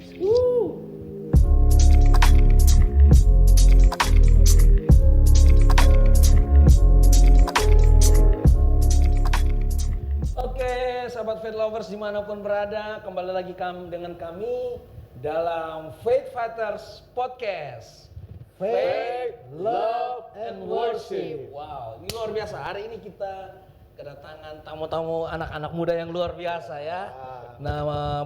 Oke, sahabat Faith Lovers dimanapun berada, kembali lagi dengan kami dalam Faith Fighters Podcast. Faith, Love, and Worship. Wow, ini luar biasa. Hari ini kita kedatangan tamu-tamu anak-anak muda yang luar biasa ya. Nama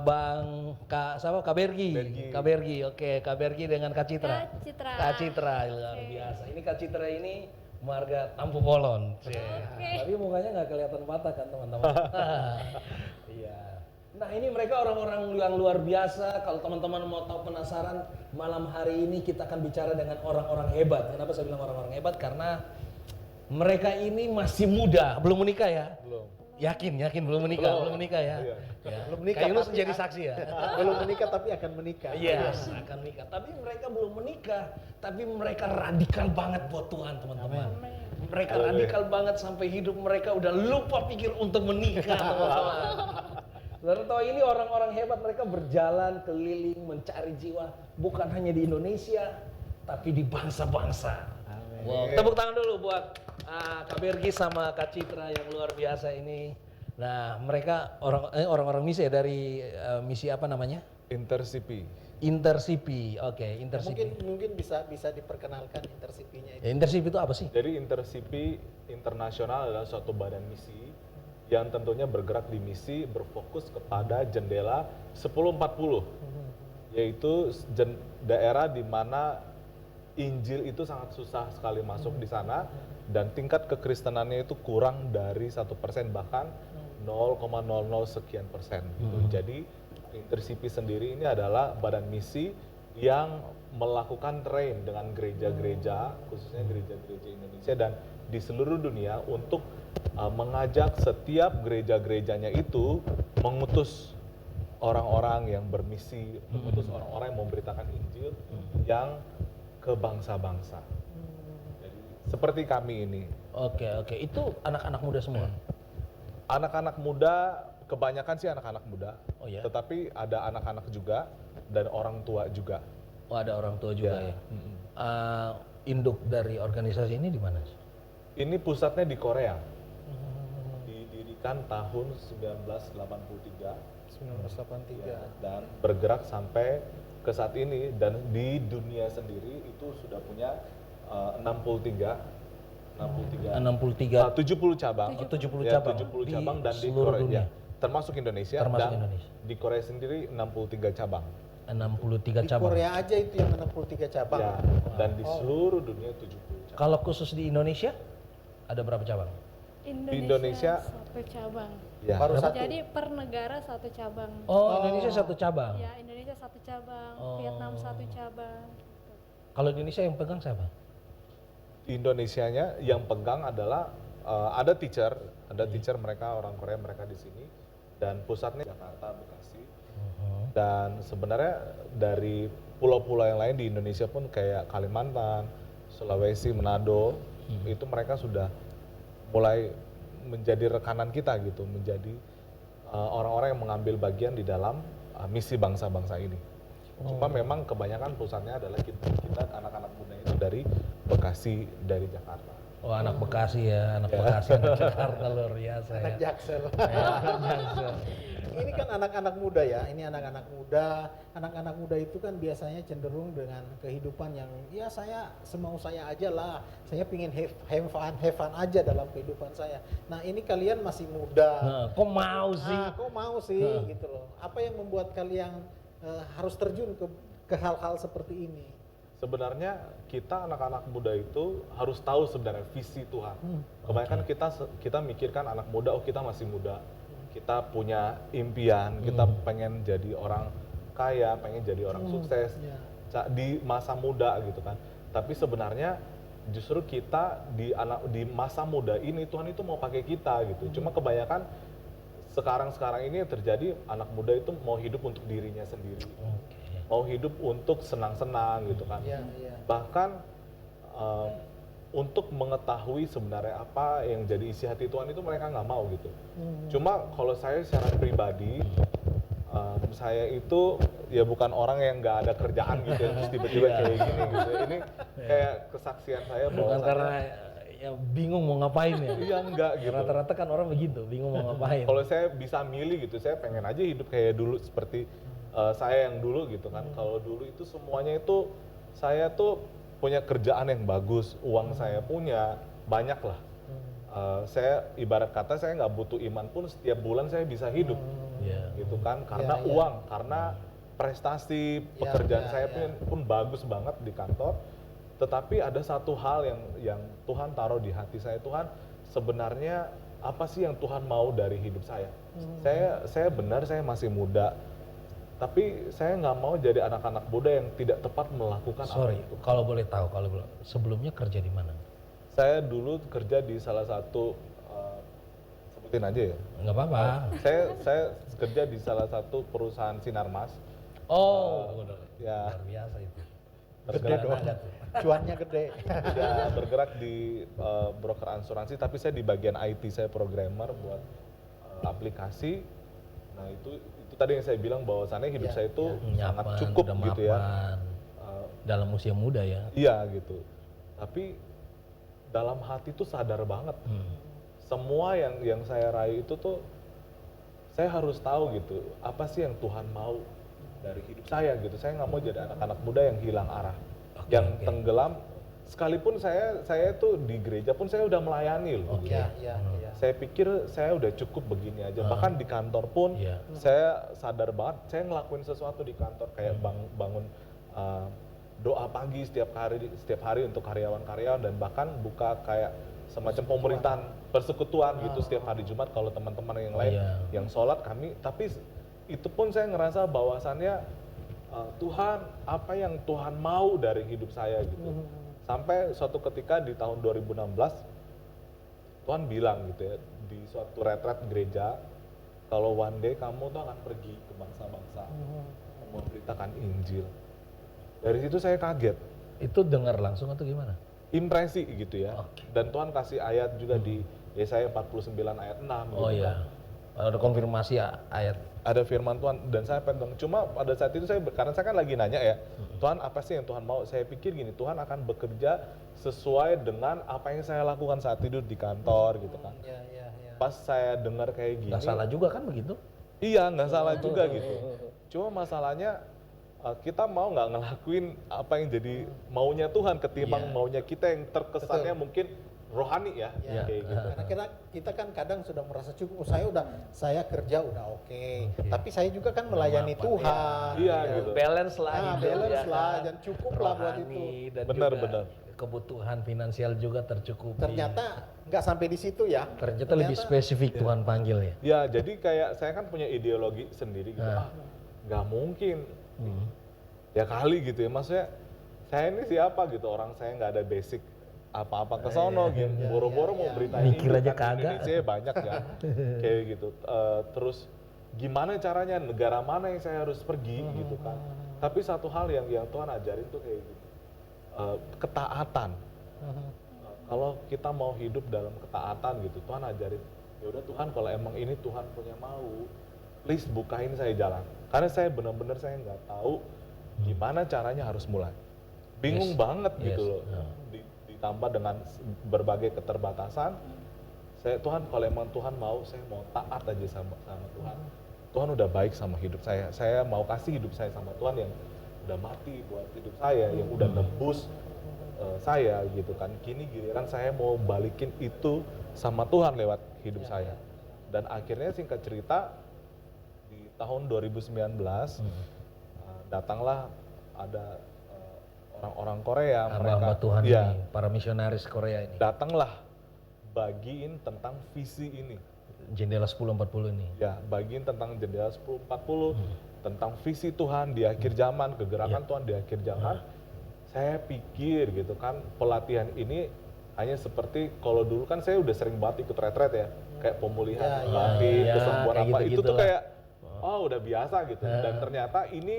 Kak Bergi. Kak Bergi, oke. Kak Bergi dengan Kak Citra. Kak Citra, luar biasa. Ini Kak Citra ini marga Tampu Bolon. Tapi mukanya nggak kelihatan mata kan teman-teman. Iya. Nah ini mereka orang-orang yang luar biasa. Kalau teman-teman mau tahu penasaran, malam hari ini kita akan bicara dengan orang-orang hebat. Kenapa saya bilang orang-orang hebat? Karena mereka ini masih muda, belum menikah ya? Belum. Yakin belum menikah ya? Iya. Ya. Belum menikah. Kak Yunus menjadi saksi ya? Belum menikah tapi akan menikah. Yes, akan menikah. Tapi mereka belum menikah, tapi mereka radikal banget buat Tuhan teman-teman. Mereka radikal banget sampai hidup mereka udah lupa pikir untuk menikah teman-teman. Saudara tahu ini orang-orang hebat, mereka berjalan keliling mencari jiwa bukan hanya di Indonesia, tapi di bangsa-bangsa. Wow, tepuk tangan dulu buat Kak Bergi sama Kak Citra yang luar biasa ini. Nah, mereka orang-orang misi ya dari misi apa namanya? Intersipi. Intersipi, oke, Intersipi. Mungkin bisa diperkenalkan Intersipinya itu. Ya, Intersipi itu apa sih? Jadi Intersipi Internasional adalah suatu badan misi yang tentunya bergerak di misi berfokus kepada jendela 1040, yaitu daerah di mana Injil itu sangat susah sekali masuk di sana dan tingkat kekristenannya itu kurang dari 1%, bahkan 0,00 sekian persen. Jadi Intersipi sendiri ini adalah badan misi yang melakukan train dengan gereja-gereja, khususnya gereja-gereja Indonesia dan di seluruh dunia untuk mengajak setiap gereja-gerejanya itu mengutus orang-orang yang bermisi, mengutus orang-orang yang memberitakan Injil yang ke bangsa-bangsa. Jadi, seperti kami ini. Oke, itu anak-anak muda semua? Anak-anak muda, kebanyakan sih anak-anak muda. Oh ya? Tetapi ada anak-anak juga dan orang tua juga. Oh ada orang tua juga ya? Induk dari organisasi ini di mana? Ini pusatnya di Korea. Didirikan tahun 1983. 1983. Ya, dan bergerak sampai ke saat ini, dan di dunia sendiri itu sudah punya 70 cabang. 70 Ya, cabang. 70 cabang dan di seluruh Korea, dunia. ya, termasuk Indonesia, Termasuk dan Indonesia. di Korea sendiri 63 cabang. 63 Di cabang. Korea aja itu yang 63 cabang. Ya, dan di seluruh dunia 70 cabang. Kalau khusus di Indonesia ada berapa cabang? Indonesia satu cabang. Ya. Baru satu. Jadi per negara satu cabang. Oh, Indonesia satu cabang. Ya, Indonesia satu cabang, Oh. Vietnam satu cabang. Kalau Indonesia yang pegang siapa? Indonesianya yang pegang adalah ada teacher mereka orang Korea, mereka di sini, dan pusatnya Jakarta, Bekasi. Dan sebenarnya dari pulau-pulau yang lain di Indonesia pun kayak Kalimantan, Sulawesi, Manado, itu mereka sudah mulai menjadi rekanan kita gitu, menjadi orang-orang yang mengambil bagian di dalam misi bangsa-bangsa ini. Cuma memang kebanyakan pusatnya adalah kita anak-anak muda itu dari Bekasi, dari Jakarta. Oh, anak Bekasi ya, anak Bekasi, anak Jakarta luar biasa ya. Anak Jaksel. Ya, anak Jaksel. Ini kan anak-anak muda ya, ini anak-anak muda. Anak-anak muda itu kan biasanya cenderung dengan kehidupan yang ya saya semau saya aja lah. Saya pingin have fun aja dalam kehidupan saya. Nah ini kalian masih muda. Nah, kok mau sih? Kok mau sih gitu loh. Apa yang membuat kalian harus terjun ke hal-hal seperti ini? Sebenarnya kita anak-anak muda itu harus tahu sebenarnya visi Tuhan. Kebanyakan kita mikirkan anak muda, oh kita masih muda, kita punya impian, kita pengen jadi orang kaya, pengen jadi orang sukses di masa muda gitu kan. Tapi sebenarnya justru kita di masa muda ini Tuhan itu mau pakai kita gitu. Cuma kebanyakan sekarang ini terjadi anak muda itu mau hidup untuk dirinya sendiri. Mau hidup untuk senang-senang gitu kan. Bahkan untuk mengetahui sebenarnya apa yang jadi isi hati Tuhan itu mereka nggak mau gitu. Cuma kalau saya secara pribadi Saya itu ya bukan orang yang nggak ada kerjaan gitu ya, terus tiba-tiba kayak gini gitu. Ini kayak kesaksian saya bahwa Bukan karena ya bingung mau ngapain ya. iya enggak gitu. Rata-rata kan orang begitu, bingung mau ngapain. Kalau saya bisa milih gitu, saya pengen aja hidup kayak dulu seperti saya yang dulu gitu kan. Kalau dulu itu semuanya itu saya tuh punya kerjaan yang bagus, uang saya punya banyak lah. Saya ibarat kata saya nggak butuh iman pun setiap bulan saya bisa hidup. Iya. Gitu kan karena Ya, ya. uang, karena prestasi pekerjaan ya, saya ya. pun bagus banget di kantor, tetapi ada satu hal yang Tuhan taruh di hati saya. Tuhan, sebenarnya apa sih yang Tuhan mau dari hidup saya? Saya benar saya masih muda, tapi saya nggak mau jadi anak-anak muda yang tidak tepat melakukan Sorry, apa itu. kalau boleh tahu, sebelumnya kerja di mana? Saya dulu kerja di salah satu sebutin aja ya. Nggak apa-apa. Saya kerja di salah satu perusahaan Sinarmas. Oh, udah. Ya. Luar biasa itu. Gede dong. Cuannya gede. Ya, bergerak di broker asuransi, tapi saya di bagian IT, saya programmer buat aplikasi. Nah itu tadi yang saya bilang bahwasannya hidup saya itu sangat Nyaman, cukup udah gitu ya. mapan. Dalam usia muda ya. Iya gitu. Tapi dalam hati tuh sadar banget. Semua yang saya raih itu tuh saya harus tahu gitu. Apa sih yang Tuhan mau dari hidup saya gitu. Saya nggak mau jadi anak-anak muda yang hilang arah, yang tenggelam. Sekalipun saya tuh di gereja pun saya udah melayani loh. Oke. gitu. Ya. Saya pikir saya udah cukup begini aja. Bahkan di kantor pun Iya. saya sadar banget saya ngelakuin sesuatu di kantor kayak bangun doa pagi setiap hari untuk karyawan-karyawan, dan bahkan buka kayak semacam pemerintahan persekutuan gitu setiap hari Jumat kalau teman-teman yang lain Iya. yang sholat kami. Tapi itu pun saya ngerasa bahwasannya Tuhan, apa yang Tuhan mau dari hidup saya gitu. Sampai suatu ketika di tahun 2016 Tuhan bilang gitu ya di suatu retret gereja, kalau one day kamu tuh akan pergi ke bangsa-bangsa memberitakan Injil. Dari situ saya kaget, Itu dengar langsung atau gimana? impresi gitu ya. Oke. Dan Tuhan kasih ayat juga di Yesaya 49 ayat 6 Oh gitu iya. kan. Ada konfirmasi ayat. Ada firman Tuhan dan saya pengen, cuma pada saat itu karena saya kan lagi nanya ya, Tuhan apa sih yang Tuhan mau? Saya pikir gini, Tuhan akan bekerja sesuai dengan apa yang saya lakukan saat tidur di kantor gitu kan. Ya. Pas saya dengar kayak gini, Nggak salah juga kan begitu? iya nggak salah juga gitu. Cuma masalahnya kita mau nggak ngelakuin apa yang jadi maunya Tuhan ketimbang Iya. maunya kita yang terkesannya mungkin rohani ya, Ya. kayak gitu. Karena kita kan kadang sudah merasa cukup. Saya kerja udah oke. Tapi saya juga kan melayani Mapan, Tuhan. Iya gitu. Balance lah hidup, Balance ya lah kan? dan cukup lah buat itu. Rohani dan Benar, juga benar. kebutuhan finansial juga tercukupi. Ternyata nggak sampai di situ ya. Ternyata lebih spesifik Tuhan panggil ya. Ya jadi kayak saya kan punya ideologi sendiri gitu. Nggak mungkin. Ya kali gitu ya, maksudnya saya ini siapa gitu, orang saya nggak ada basic apa-apa ke sono gitu, boro-boro mau beritain Mikir Injil aja kan, di kagak. Indonesia banyak kan, kayak gitu. Terus gimana caranya, negara mana yang saya harus pergi gitu kan. Tapi satu hal yang Tuhan ajarin tuh kayak gitu, ketaatan. Kalau kita mau hidup dalam ketaatan gitu, Tuhan ajarin, ya udah Tuhan kalau emang ini Tuhan punya mau, please bukain saya jalan. Karena saya benar-benar saya nggak tahu gimana caranya harus mulai. Bingung banget gitu loh. Ditambah dengan berbagai keterbatasan, Tuhan kalau emang Tuhan mau, saya mau taat aja sama Tuhan. Tuhan udah baik sama hidup saya. Saya mau kasih hidup saya sama Tuhan yang udah mati buat hidup saya, yang udah nebus saya gitu kan. Kini giliran saya mau balikin itu sama Tuhan lewat hidup saya. Dan akhirnya singkat cerita di tahun 2019 datanglah ada orang-orang Korea, Hamba-hamba Tuhan ya, ini, para misionaris Korea ini. datanglah bagiin tentang visi ini. Jendela 1040 ini. Ya, bagiin tentang jendela 1040, tentang visi Tuhan di akhir zaman, kegerakan Tuhan di akhir zaman. Saya pikir gitu kan, pelatihan ini hanya seperti kalau dulu kan saya udah sering banget ikut retret ya, kayak pemulihan hati, kesembuhan kayak apa, itu gitu-gitu tuh lah. kayak udah biasa gitu. Dan ternyata ini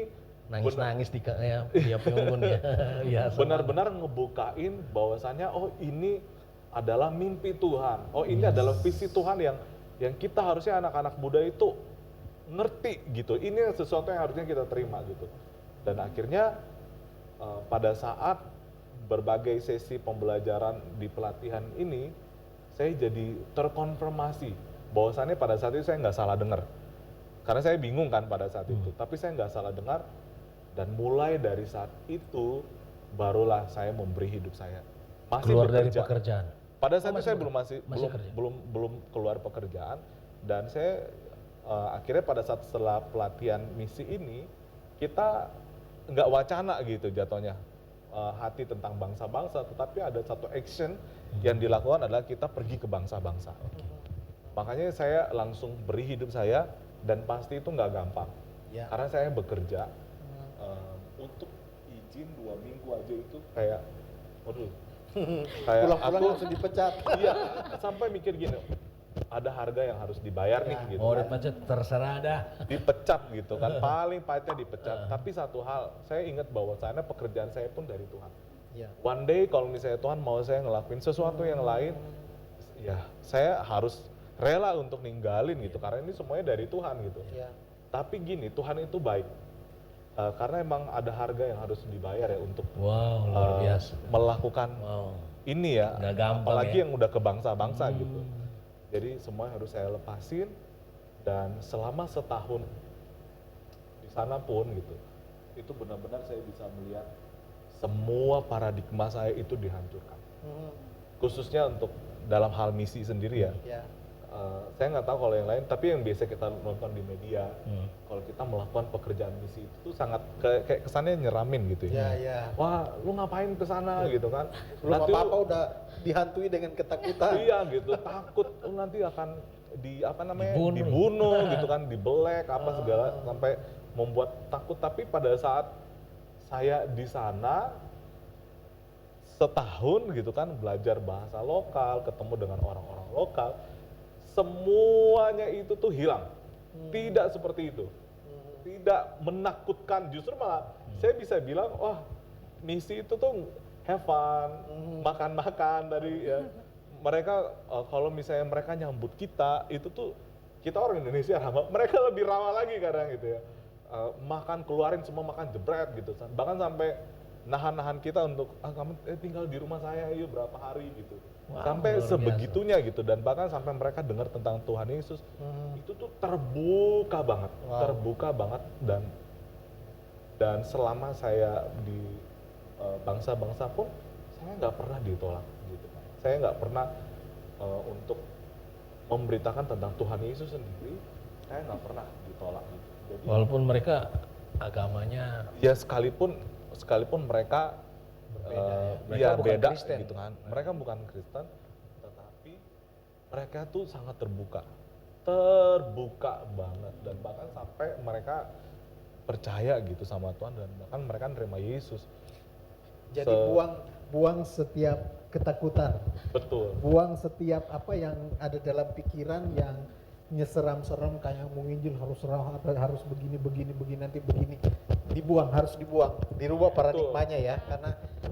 Nangis-nangis di dia punggung ya. Biasa. benar-benar ngebukain bahwasannya ini adalah mimpi Tuhan. Oh, ini adalah visi Tuhan yang kita harusnya anak-anak muda itu ngerti gitu. Ini sesuatu yang harusnya kita terima gitu. Dan akhirnya pada saat berbagai sesi pembelajaran di pelatihan ini, saya jadi terkonfirmasi bahwasannya pada saat itu saya nggak salah dengar. Karena saya bingung kan pada saat itu, tapi saya nggak salah dengar. Dan mulai dari saat itu barulah saya memberi hidup saya. Masih Keluar dari bekerja. pekerjaan. Pada saat itu masih saya masih kerja? belum keluar pekerjaan, dan saya akhirnya pada saat setelah pelatihan misi ini kita nggak wacana gitu jatuhnya hati tentang bangsa-bangsa, tetapi ada satu action yang dilakukan adalah kita pergi ke bangsa-bangsa. Makanya saya langsung beri hidup saya, dan pasti itu nggak gampang Ya. karena saya bekerja untuk izin 2 minggu aja itu kayak, waduh. Kayak Pulang-pulang aku langsung dipecat. iya, sampai mikir gini, ada harga yang harus dibayar nih gitu. Oh, kan. dipecat terserah dah. Dipecat gitu kan, paling pahitnya dipecat. Tapi satu hal, saya ingat bahwa sana pekerjaan saya pun dari Tuhan. Ya. One day kalau misalnya Tuhan mau saya ngelakuin sesuatu yang lain, ya saya harus rela untuk ninggalin gitu, karena ini semuanya dari Tuhan gitu. Ya. Tapi gini, Tuhan itu baik. Karena emang ada harga yang harus dibayar ya untuk Wow, luar biasa. melakukan Wow. ini ya, Nggak gampang apalagi ya. yang udah ke bangsa-bangsa gitu. Jadi semua harus saya lepasin, dan selama setahun di sana pun gitu, itu benar-benar saya bisa melihat semua paradigma saya itu dihancurkan. Khususnya untuk dalam hal misi sendiri ya. Ya. Saya nggak tahu kalau yang lain, tapi yang biasa kita nonton di media, kalau kita melakukan pekerjaan misi itu tuh sangat kayak kesannya nyeramin gitu Ya, ya. ya. Wah, lu ngapain ke sana gitu kan? Belum Nanti apa-apa lu- udah dihantui dengan ketakutan. Iya gitu, takut nanti akan Dibunuh. dibunuh gitu kan, dibelek apa segala, sampai membuat takut. Tapi pada saat saya di sana setahun gitu kan, belajar bahasa lokal, ketemu dengan orang-orang lokal, semuanya itu tuh hilang. Tidak seperti itu, tidak menakutkan, justru malah saya bisa bilang, wah misi itu tuh have fun, makan-makan dari ya. Mereka kalau misalnya mereka nyambut kita, itu tuh kita orang Indonesia ramah, mereka lebih ramah lagi kadang gitu ya. Makan, keluarin semua, makan jebret gitu, bahkan sampai nahan-nahan kita untuk kamu tinggal di rumah saya yuk berapa hari gitu. Wow, Sampai luar biasa. sebegitunya gitu, dan bahkan sampai mereka dengar tentang Tuhan Yesus, itu tuh terbuka banget, terbuka banget. Dan selama saya di bangsa-bangsa pun saya nggak pernah ditolak gitu. Saya nggak pernah untuk memberitakan tentang Tuhan Yesus sendiri, saya nggak pernah ditolak gitu. Jadi Walaupun mereka agamanya ya sekalipun mereka Mereka ya bukan beda Kristen. gitu kan. Mereka bukan Kristen, tetapi mereka tuh sangat terbuka banget, dan bahkan sampai mereka percaya gitu sama Tuhan, dan bahkan mereka nerima Yesus. Jadi buang setiap ketakutan, Betul. buang setiap apa yang ada dalam pikiran yang nyeseram-seram kayak mau nginjil harus begini nanti begini, harus dibuang, dirubah paradigmanya ya, karena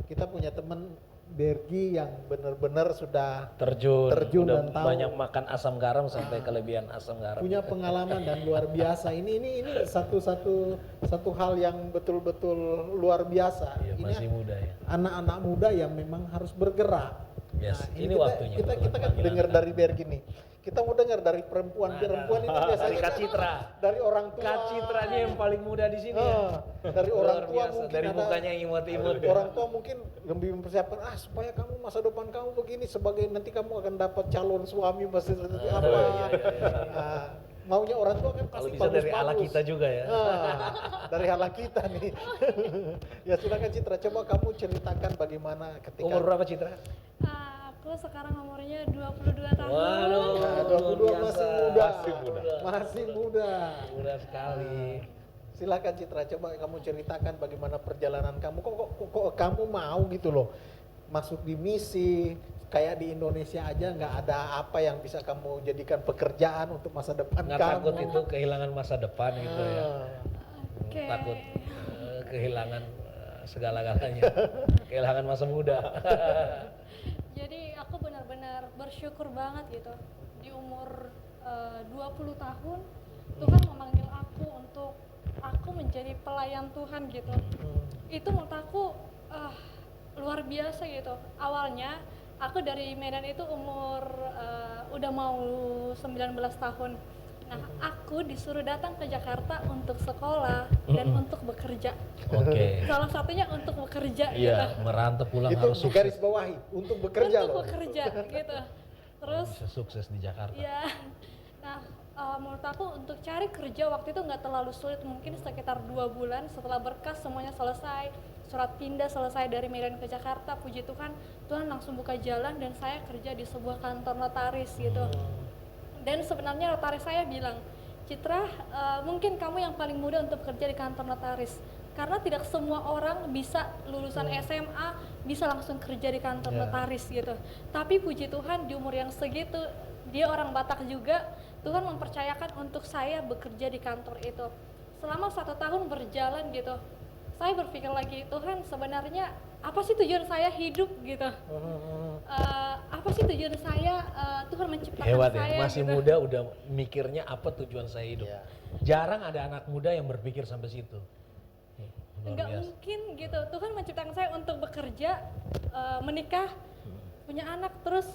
kita punya teman Bergi yang benar-benar sudah terjun dan udah tahu. banyak makan asam garam sampai kelebihan asam garam. punya pengalaman dan luar biasa. Ini satu hal yang betul-betul luar biasa. Iya, Ini masih muda ya. anak-anak muda yang memang harus bergerak. Yes, ini kita, waktunya. Kita kan Panggilan dengar anak dari Bergi nih. Kita mau dengar dari perempuan itu biasanya dari Kak kan Citra. dari orang tua. Kak Citra nih yang paling muda di sini ya. Dari orang Luar tua biasa. mungkin Dari ada mukanya imut-imut. ya. orang tua mungkin lebih mempersiapkan supaya kamu masa depan kamu begini, sebagai nanti kamu akan dapat calon suami pasti seperti apa. Nah, maunya orang tua kan Kalau pasti bisa dari ala bagus-bagus. kita juga ya. Dari ala kita nih. Ya silakan Citra, coba kamu ceritakan bagaimana ketika Umur berapa Citra? Aku sekarang umurnya 22 tahun. Waduh, Nah, 22 luar masih biasa. muda. Masih Muda. Muda sekali. Silakan Citra, coba kamu ceritakan bagaimana perjalanan kamu. Kok kamu mau gitu loh masuk di misi, kayak di Indonesia aja nggak ada apa yang bisa kamu jadikan pekerjaan untuk masa depan Nggak kamu. takut itu kehilangan masa depan gitu ya. Oke. Takut kehilangan segala-galanya. Kehilangan masa muda. Jadi aku benar-benar bersyukur banget gitu. Di umur 20 tahun Tuhan memanggil aku untuk aku menjadi pelayan Tuhan gitu. Itu menurut aku luar biasa gitu. Awalnya aku dari Medan itu umur udah mau 19 tahun. Nah, aku disuruh datang ke Jakarta untuk sekolah dan untuk bekerja. Oke. Salah satunya untuk bekerja Iya, gitu. merantau pulang Itu harus di garis sukses. bawahi untuk bekerja Untuk loh. bekerja gitu. Terus Bisa sukses di Jakarta. ya, nah menurut aku untuk cari kerja waktu itu nggak terlalu sulit, mungkin sekitar 2 bulan setelah berkas semuanya selesai, surat pindah selesai dari Medan ke Jakarta, puji Tuhan, Tuhan langsung buka jalan dan saya kerja di sebuah kantor notaris gitu. Dan sebenarnya notaris saya bilang, Citra, mungkin kamu yang paling muda untuk bekerja di kantor notaris. Karena tidak semua orang bisa lulusan SMA bisa langsung kerja di kantor notaris gitu. Tapi puji Tuhan di umur yang segitu, dia orang Batak juga, Tuhan mempercayakan untuk saya bekerja di kantor itu. Selama 1 tahun berjalan gitu, saya berpikir lagi, Tuhan sebenarnya apa sih tujuan saya hidup gitu? Apa sih tujuan saya, Tuhan menciptakan Hebat saya ya, masih gitu. muda udah mikirnya apa tujuan saya hidup. Iya. Jarang ada anak muda yang berpikir sampai situ. Luar Enggak biasa. mungkin gitu, Tuhan menciptakan saya untuk bekerja, menikah, punya anak, terus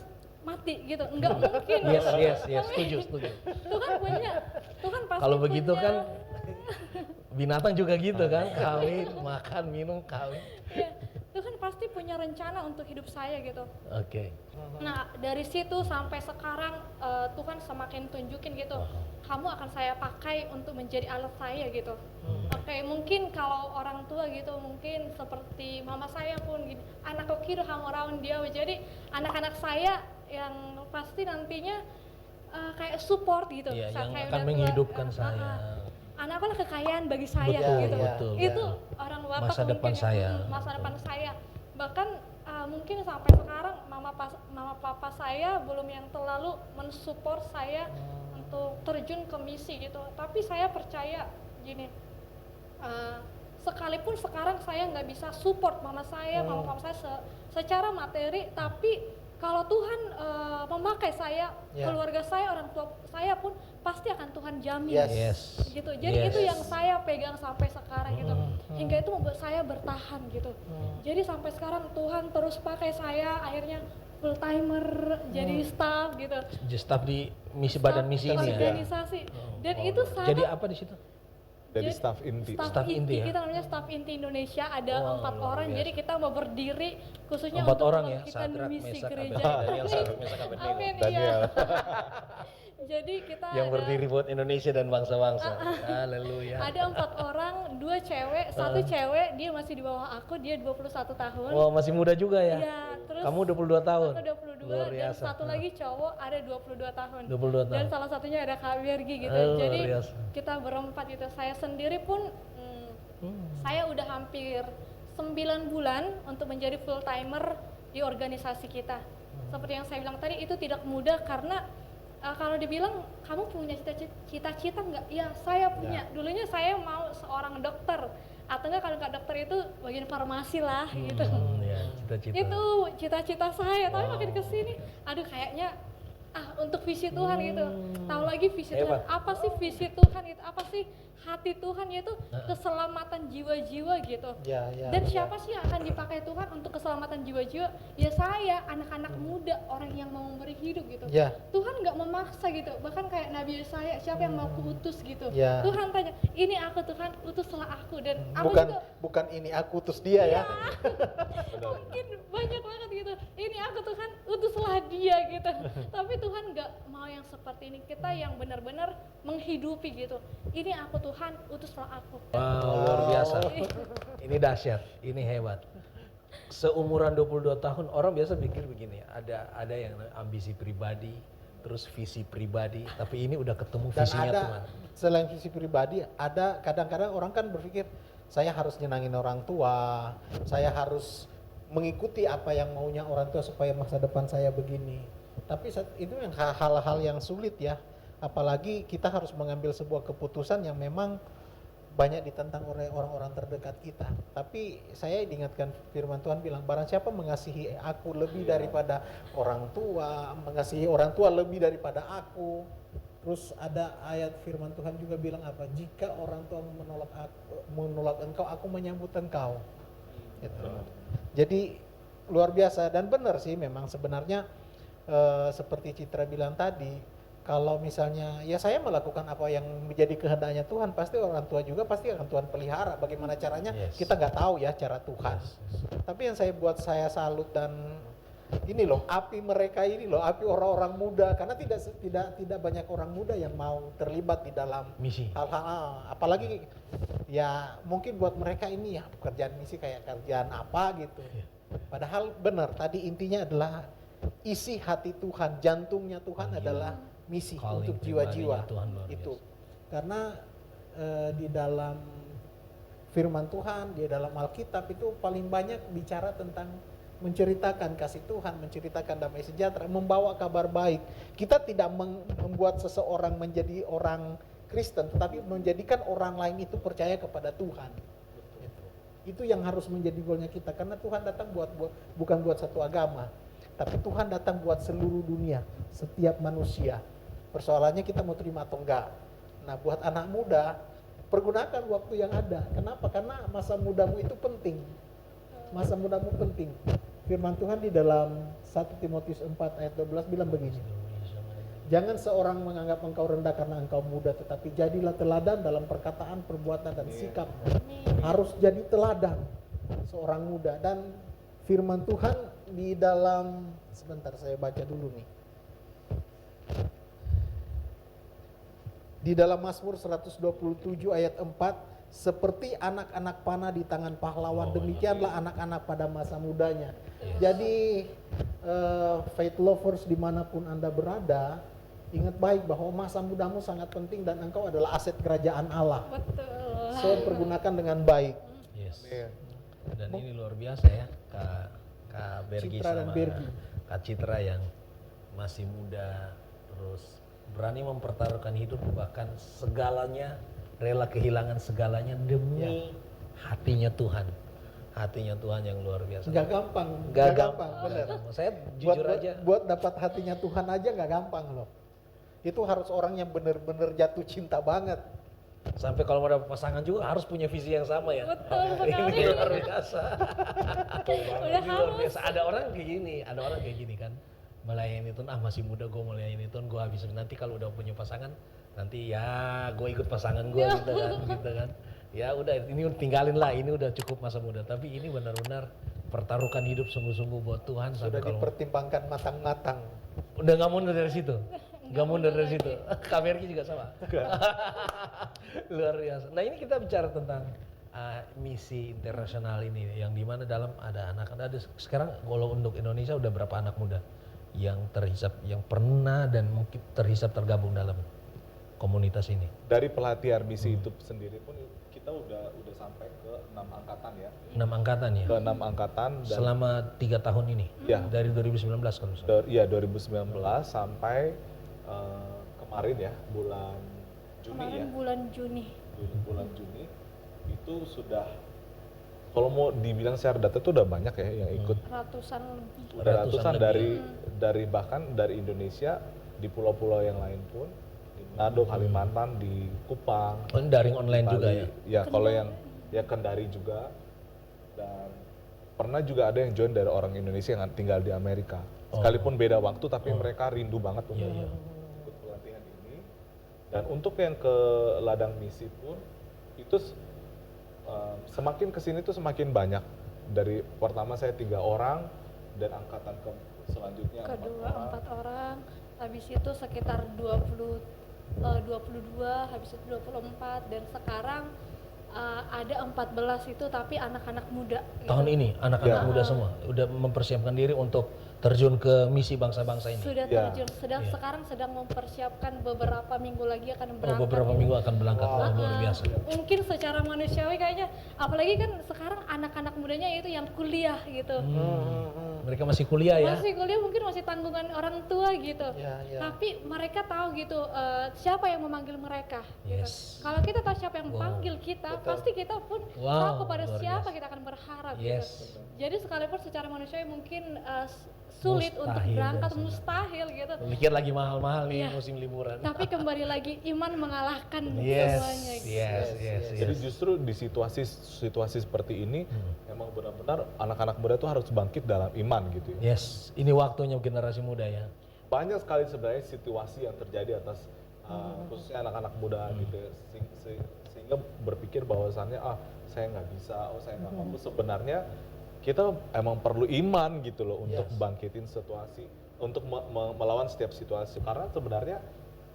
mati gitu, enggak mungkin. Yes, setuju. Tuhan pasti Kalau begitu punya. kan binatang juga gitu kan, kawin, makan, minum, kawin. Iya, Tuhan pasti punya rencana untuk hidup saya gitu. Oke. Nah dari situ sampai sekarang Tuhan semakin tunjukin gitu, kamu akan saya pakai untuk menjadi alat saya gitu. Oke, mungkin kalau orang tua gitu, mungkin seperti mama saya pun gini, anak kecil kamu raun dia, jadi anak-anak saya yang pasti nantinya kayak support gitu. Iya, Saat yang saya akan udah tua, menghidupkan saya. Anakku adalah kekayaan bagi saya Betul, gitu. betul. Itu orang Batak Masa depan mungkin ya, saya. masa depan saya. Bahkan mungkin sampai sekarang mama papa saya belum yang terlalu mensupport saya untuk terjun ke misi gitu. Tapi saya percaya gini, sekalipun sekarang saya nggak bisa support mama papa saya secara materi, tapi kalau Tuhan memakai saya, keluarga saya, orang tua saya pun pasti akan Tuhan jamin. Yes. Gitu. Jadi itu yang saya pegang sampai sekarang gitu. Hingga itu membuat saya bertahan gitu. Jadi sampai sekarang Tuhan terus pakai saya, akhirnya full timer, jadi staff gitu. Jadi staf di badan misi ini ya. Organisasi. Dan itu sangat Jadi apa di situ? Jadi staf inti. Staf inti ya? Kita namanya staf inti Indonesia, ada 4 luar orang. biasa. Jadi kita mau berdiri khususnya 4 untuk orang ya, membangkitkan Sadrak, misi Mesak, gereja. Daniel, Sadrak, Mesak, Abednego. Amin, Daniel. iya. Jadi kita Yang ada, berdiri buat Indonesia dan bangsa-bangsa. Haleluya. ada 4 orang, 2 cewek, 1 cewek, dia masih di bawah aku, dia 21 tahun. Wah, masih muda juga ya. Iya, terus Kamu 22 tahun. aku 22 Luar dan biasa. satu lagi cowok ada 22 tahun. 22 tahun. Dan salah satunya ada Kak Bergi gitu. Luar Jadi biasa. kita berempat gitu. Saya sendiri pun saya udah hampir 9 bulan untuk menjadi full timer di organisasi kita. Seperti yang saya bilang tadi, itu tidak mudah karena kalau dibilang kamu punya cita-cita nggak? Ya saya punya. Dulunya saya mau seorang dokter, atau enggak kalau nggak dokter itu bagian farmasi lah gitu. Ya, cita-cita. Itu cita-cita saya, tapi makin kesini, aduh kayaknya untuk visi Tuhan gitu. Tahu lagi visi Tuhan, Hebat. apa sih visi Tuhan itu? Apa sih hati Tuhan yaitu keselamatan jiwa-jiwa gitu. Dan siapa sih yang akan dipakai Tuhan untuk keselamatan jiwa-jiwa? Ya saya, anak-anak muda, orang yang mau memberi hidup gitu. Ya. Tuhan nggak memaksa gitu, bahkan kayak Nabi Yesaya, siapa yang mau kuutus gitu. Ya. Tuhan tanya, ini aku Tuhan, utuslah aku. Dan aku Bukan juga bukan ini aku utus dia ya. mungkin banyak banget gitu, ini aku Tuhan, utuslah dia gitu. Tapi Tuhan nggak mau yang seperti ini, kita yang benar-benar menghidupi gitu. Ini aku Tuhan, utuslah aku. Wow, luar biasa. Ini dahsyat, ini hebat. Seumuran 22 tahun orang biasa pikir begini, ada yang ambisi pribadi, terus visi pribadi, tapi ini udah ketemu Dan visinya ada Tuhan. selain visi pribadi, ada kadang-kadang orang kan berpikir saya harus nyenangin orang tua, saya harus mengikuti apa yang maunya orang tua supaya masa depan saya begini. Tapi itu yang hal-hal yang sulit ya. Apalagi kita harus mengambil sebuah keputusan yang memang banyak ditentang oleh orang-orang terdekat kita. Tapi saya diingatkan firman Tuhan bilang, barang siapa mengasihi aku lebih daripada orang tua, mengasihi orang tua lebih daripada aku, Terus ada ayat firman Tuhan juga bilang apa? Jika orang tua menolak engkau, aku menyambut engkau. Gitu. Jadi luar biasa dan benar sih memang sebenarnya seperti Citra bilang tadi, kalau misalnya ya saya melakukan apa yang menjadi kehendaknya Tuhan, pasti orang tua juga pasti akan Tuhan pelihara. Bagaimana caranya? Yes. Kita nggak tahu ya cara Tuhan. Tapi yang saya salut dan ini loh, api mereka ini loh, api orang-orang muda, karena tidak banyak orang muda yang mau terlibat di dalam Misi. hal-hal, apalagi ya mungkin buat mereka ini ya pekerjaan misi kayak kerjaan apa gitu. Padahal benar, tadi intinya adalah isi hati Tuhan, jantungnya Tuhan adalah misi Calling untuk jiwa-jiwa pribadinya Tuhan luar itu. biasa. Karena di dalam firman Tuhan, di dalam Alkitab itu paling banyak bicara tentang menceritakan kasih Tuhan, menceritakan damai sejahtera, membawa kabar baik. Kita tidak membuat seseorang menjadi orang Kristen, tetapi menjadikan orang lain itu percaya kepada Tuhan. Itu yang harus menjadi goalnya kita, karena Tuhan datang bukan buat satu agama, tapi Tuhan datang buat seluruh dunia, setiap manusia. Persoalannya kita mau terima atau enggak. Nah, buat anak muda, pergunakan waktu yang ada. Kenapa? Karena masa mudamu itu penting. Masa mudamu penting. Firman Tuhan di dalam 1 Timotius 4 ayat 12 bilang begini. Jangan seorang menganggap engkau rendah karena engkau muda, tetapi jadilah teladan dalam perkataan, perbuatan, dan sikapmu. Harus jadi teladan seorang muda. Dan firman Tuhan di dalam, sebentar saya baca dulu nih. Di dalam Mazmur 127 ayat 4, seperti anak-anak panah di tangan pahlawan, demikianlah anak-anak pada masa mudanya. Jadi faith lovers dimanapun Anda berada, ingat baik bahwa masa mudamu sangat penting dan engkau adalah aset kerajaan Allah. Betul. So pergunakan dengan baik. Yes. Iya. Dan ini luar biasa ya, Kak Bergi Citra dan sama Bergi. Kak Citra yang masih muda, terus berani mempertaruhkan hidup, bahkan segalanya, rela kehilangan segalanya demi hatinya Tuhan. Hatinya Tuhan yang luar biasa. Gak gampang, Gak gampang, gampang. bener. Saya jujur aja. Buat dapat hatinya Tuhan aja gak gampang loh. Itu harus orang yang bener-bener jatuh cinta banget. Sampai kalau mau dapat pasangan juga harus punya visi yang sama ya. Betul sekali. Ini luar biasa. Udah Ini luar harus. biasa. Ada orang kayak gini kan. Melayani Tuhan, masih muda gue melayani Tuhan, gue habis nanti kalau udah punya pasangan, nanti ya gue ikut pasangan gue gitu kan. Ya udah ini tinggalin lah, ini udah cukup masa muda. Tapi ini benar-benar pertaruhkan hidup sungguh-sungguh buat Tuhan. Sudah Sampai kalau dipertimbangkan matang-matang. udah nggak mundur dari situ. Nggak mundur dari situ. KBRI juga sama. Luar biasa. Nah ini kita bicara tentang misi internasional ini, yang dimana dalam ada anak-anak. Ada sekarang kalau untuk Indonesia udah berapa anak muda yang terhisap, yang pernah dan mungkin terhisap tergabung dalam komunitas ini? Dari pelatihan misi itu sendiri pun kita udah sampai ke 6 angkatan ya. 6 angkatan ya? Ke 6 angkatan dan Selama 3 tahun ini? Ya. Dari 2019 kalau misalnya? Iya 2019 sampai kemarin ya bulan Juni Kemarin ya. bulan Juni. Juni itu sudah, kalau mau dibilang secara data itu udah banyak ya yang ikut. Ratusan lebih. Udah ratusan lebih. dari bahkan dari Indonesia, di pulau-pulau yang lain pun, di Manado, Kalimantan, di Kupang, Oh, ini daring online Bali. juga ya? Ya kalau yang ya Kendari juga, dan pernah juga ada yang join dari orang Indonesia yang tinggal di Amerika. Sekalipun beda waktu tapi mereka rindu banget untuk ikut pelatihan ini. Dan untuk yang ke ladang misi pun itu semakin kesini tuh semakin banyak. Dari pertama saya 3 orang dan angkatan selanjutnya Kedua 4 orang. 4 orang. Habis itu sekitar 22, habis itu 24, dan sekarang ada 14 itu tapi anak-anak muda. Tahun ini anak-anak Ya. muda semua udah mempersiapkan diri untuk terjun ke misi bangsa-bangsa ini. Sudah Ya. terjun, sekarang sedang mempersiapkan, beberapa minggu lagi akan Oh, berangkat. beberapa minggu akan berangkat. Wah, luar biasa. Mungkin secara manusiawi kayaknya, apalagi kan sekarang anak-anak mudanya itu yang kuliah gitu. Mereka masih kuliah ya? Masih kuliah, mungkin masih tanggungan orang tua gitu. Ya, ya. Tapi mereka tahu gitu siapa yang memanggil mereka. Gitu. Yes. Kalau kita tahu siapa yang memanggil kita, pasti kita pun Wow, tahu kepada luar siapa biasa. kita akan berharap. Yes. Gitu. Jadi sekalipun secara manusiawi mungkin sulit untuk Mustahil berangkat, dan mustahil gitu. Mikir lagi mahal-mahal nih Iya. musim liburan. Tapi kembali lagi iman mengalahkan Yes, semuanya. Gitu. yes. Jadi justru di situasi seperti ini emang benar-benar anak-anak muda tuh harus bangkit dalam iman gitu ya. Yes, ini waktunya generasi muda ya. Banyak sekali sebenarnya situasi yang terjadi atas khususnya anak-anak muda gitu ya. Sehingga berpikir bahwasannya saya nggak bisa, saya nggak mampu. Sebenarnya kita emang perlu iman gitu loh untuk bangkitin situasi, untuk melawan setiap situasi. Karena sebenarnya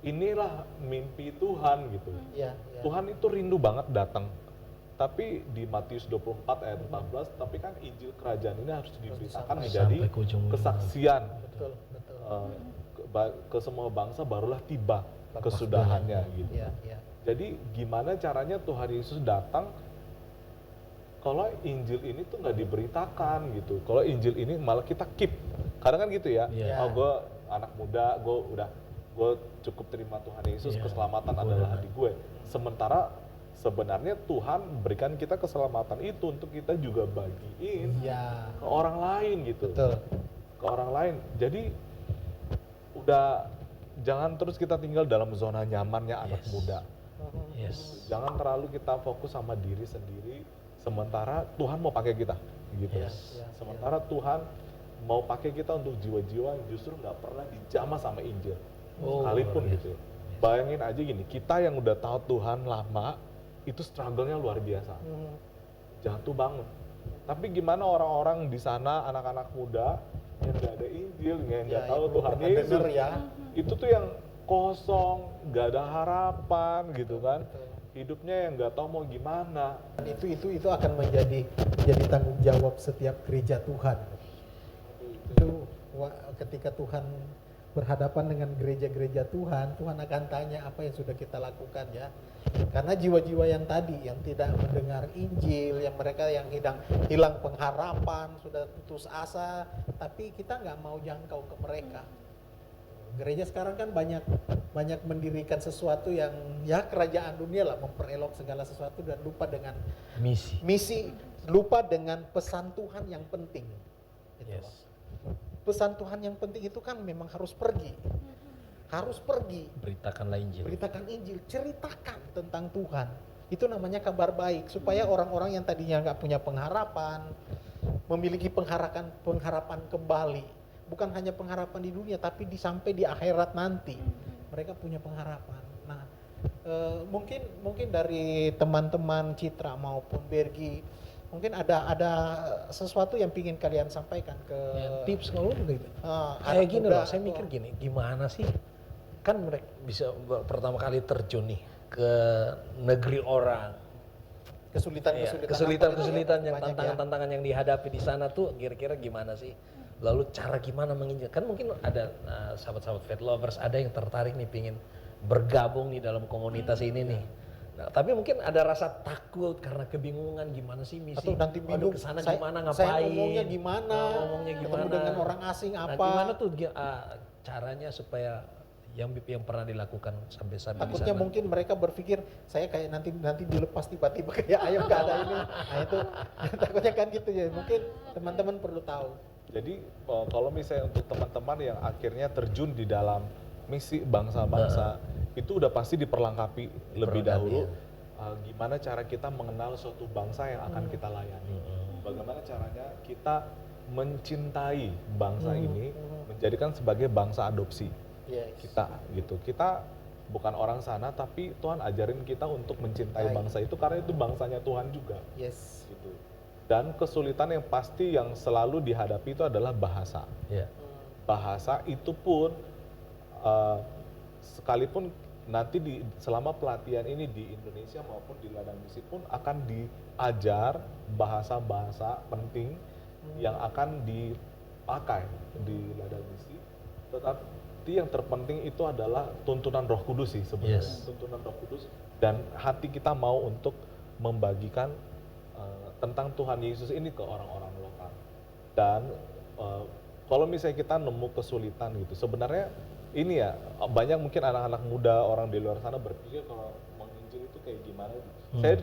inilah mimpi Tuhan gitu. Iya, iya. Tuhan itu rindu banget datang. Tapi di Matius 24 ayat 14, tapi kan Injil Kerajaan ini harus diberitakan menjadi Sampai ke ujung dunia. kesaksian Betul, betul. ke semua bangsa, barulah tiba kesudahannya gitu. Iya, iya. Jadi gimana caranya Tuhan Yesus datang kalau Injil ini tuh nggak diberitakan gitu. Kalau Injil ini malah kita keep. Kadang kan gitu ya. Iya. Gue anak muda, gue cukup terima Tuhan Yesus, Iya. keselamatan adalah di gue. Sementara sebenarnya Tuhan berikan kita keselamatan itu untuk kita juga bagiin Iya. ke orang lain gitu. Betul. Ke orang lain. Jadi udah jangan terus kita tinggal dalam zona nyamannya anak muda. Yes. Jangan terlalu kita fokus sama diri sendiri, sementara Tuhan mau pakai kita, gitu. Yes. Sementara Tuhan mau pakai kita untuk jiwa-jiwa yang justru nggak pernah dijamah sama Injil, sekalipun luar gitu. Bayangin aja gini, kita yang udah tahu Tuhan lama, itu struggle-nya luar biasa, jatuh bangun. Tapi gimana orang-orang di sana, anak-anak muda yang nggak ada Injil, yang nggak tahu yang Tuhan pernah Yesus, denger ya. itu tuh yang kosong, nggak ada harapan gitu kan. Hidupnya yang nggak tahu mau gimana. Dan itu akan menjadi tanggung jawab setiap gereja Tuhan. Itu ketika Tuhan berhadapan dengan gereja-gereja Tuhan akan tanya apa yang sudah kita lakukan ya. Karena jiwa-jiwa yang tadi yang tidak mendengar Injil, yang mereka yang hilang pengharapan, sudah putus asa, tapi kita nggak mau jangkau ke mereka. Gereja sekarang kan banyak mendirikan sesuatu yang ya kerajaan dunia lah, memperelok segala sesuatu dan lupa dengan misi, lupa dengan pesan Tuhan yang penting. Gitu Yes. loh. Pesan Tuhan yang penting itu kan memang harus pergi. Beritakanlah Injil. Beritakan Injil, ceritakan tentang Tuhan. Itu namanya kabar baik supaya orang-orang yang tadinya nggak punya pengharapan memiliki pengharapan kembali. Bukan hanya pengharapan di dunia, tapi sampai di akhirat nanti mereka punya pengharapan. Nah, mungkin dari teman-teman Citra maupun Bergi, mungkin ada sesuatu yang ingin kalian sampaikan ke Tips kalau gitu. anak Kayak gini muda loh, saya mikir gini, gimana sih? Kan mereka bisa pertama kali terjun nih ke negeri orang. Kesulitan yang tantangan-tantangan yang dihadapi di sana tuh kira-kira gimana sih? Lalu cara gimana menginjak? Kan mungkin ada sahabat-sahabat faith lovers ada yang tertarik nih pingin bergabung di dalam komunitas ini nih. Nah, tapi mungkin ada rasa takut karena kebingungan gimana sih misi. atau nanti bingung kesana saya- gimana ngapain? saya ngomongnya gimana, ketemu dengan orang asing Nah, apa. gimana tuh caranya supaya yang pernah dilakukan sampai saat di Takutnya sana? mungkin mereka berpikir saya kayak nanti dilepas tiba-tiba kayak ayam nggak ada ini. Nah itu takutnya kan gitu ya. Mungkin teman-teman perlu tahu. Jadi kalau misalnya untuk teman-teman yang akhirnya terjun di dalam misi bangsa-bangsa, itu udah pasti diperlengkapi lebih dahulu. Gimana cara kita mengenal suatu bangsa yang akan kita layani? Bagaimana caranya kita mencintai bangsa ini, menjadikan sebagai bangsa adopsi Yes. kita gitu. Kita bukan orang sana, tapi Tuhan ajarin kita untuk mencintai bangsa itu karena itu bangsanya Tuhan juga. Yes. Gitu. Dan kesulitan yang pasti yang selalu dihadapi itu adalah bahasa. Ya. Bahasa itu pun sekalipun nanti selama pelatihan ini di Indonesia maupun di ladang misi pun akan diajar bahasa-bahasa penting yang akan dipakai di ladang misi. Tetapi yang terpenting itu adalah tuntunan Roh Kudus sih sebenarnya. Yes. Tuntunan Roh Kudus dan hati kita mau untuk membagikan tentang Tuhan Yesus ini ke orang-orang lokal. Dan kalau misalnya kita nemu kesulitan gitu, sebenarnya ini ya banyak mungkin anak-anak muda orang di luar sana berpikir kalau menginjil itu kayak gimana gitu.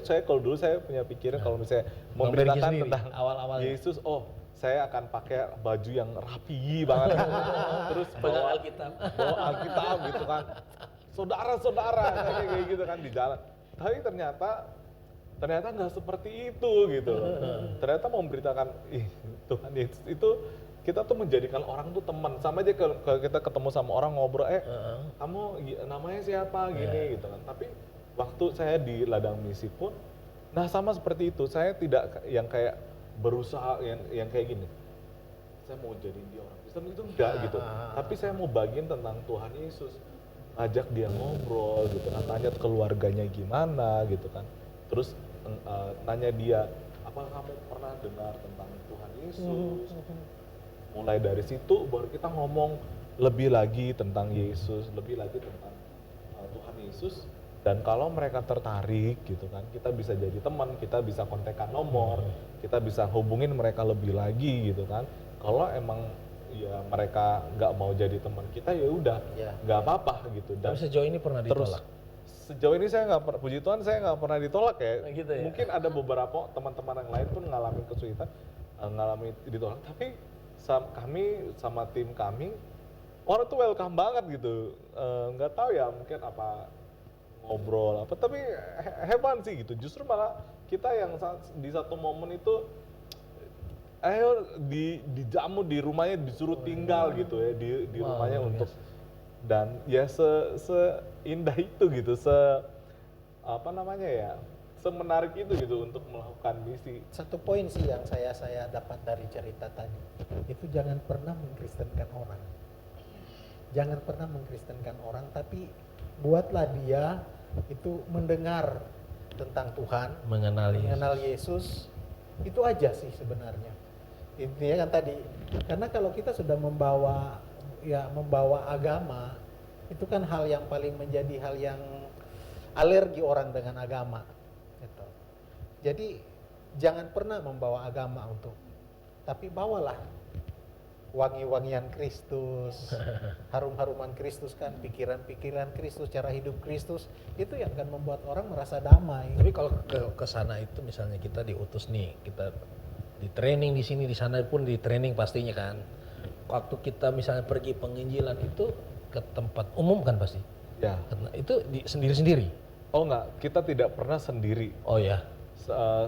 Saya kalau dulu saya punya pikiran kalau misalnya memberitakan sendiri, tentang awal-awalnya. Yesus, saya akan pakai baju yang rapi banget, terus Pegang bawa Alkitab. gitu kan, saudara-saudara kayak gitu kan di jalan. Tapi ternyata nggak seperti itu gitu. Ternyata memberitakan, Tuhan Yesus itu kita tuh menjadikan orang tuh teman. Sama aja kalau kita ketemu sama orang ngobrol, kamu namanya siapa gini gitu kan. Tapi waktu saya di ladang misi pun, nah sama seperti itu. Saya tidak yang kayak berusaha yang kayak gini. Saya mau jadi dia orang Kristen itu enggak gitu. Tapi saya mau bagiin tentang Tuhan Yesus. Ngajak dia ngobrol gitu kan, tanya keluarganya gimana gitu kan. Terus nanya dia, apa kamu pernah dengar tentang Tuhan Yesus? Mulai dari situ baru kita ngomong lebih lagi tentang Yesus, lebih lagi tentang Tuhan Yesus. Dan kalau mereka tertarik gitu kan, kita bisa jadi teman, kita bisa kontekan nomor, kita bisa hubungin mereka lebih lagi gitu kan. Kalau emang ya mereka nggak mau jadi teman kita, ya udah nggak apa-apa gitu. Dan Tapi sejauh ini pernah ditolak? Sejauh ini saya nggak, puji Tuhan saya nggak pernah ditolak ya. Gitu ya? Mungkin ada beberapa teman-teman yang lain pun ngalamin kesulitan, ngalamin ditolak. Tapi kami sama tim kami, orang tuh welcome banget gitu. Nggak tahu ya mungkin apa ngobrol apa, tapi hebat sih gitu. Justru malah kita yang di satu momen itu, ayo dijamu di rumahnya, disuruh tinggal gitu ya di rumahnya untuk. Dan ya seindah itu gitu, semenarik itu gitu untuk melakukan misi. Satu poin sih yang saya dapat dari cerita tadi, itu jangan pernah mengkristenkan orang. Jangan pernah mengkristenkan orang, tapi buatlah dia itu mendengar tentang Tuhan, mengenal Yesus. Itu aja sih sebenarnya. Intinya kan tadi, karena kalau kita sudah membawa agama, itu kan hal yang paling menjadi hal yang alergi orang dengan agama gitu. Jadi jangan pernah membawa agama tapi bawalah wangi-wangian Kristus, harum-haruman Kristus kan, pikiran-pikiran Kristus, cara hidup Kristus, itu yang akan membuat orang merasa damai. Tapi kalau ke sana itu misalnya kita diutus nih, kita di training di sini, di sana pun di training pastinya kan. Waktu kita misalnya pergi penginjilan itu ke tempat umum kan pasti? Ya. Itu sendiri-sendiri? Oh enggak, kita tidak pernah sendiri. Oh ya.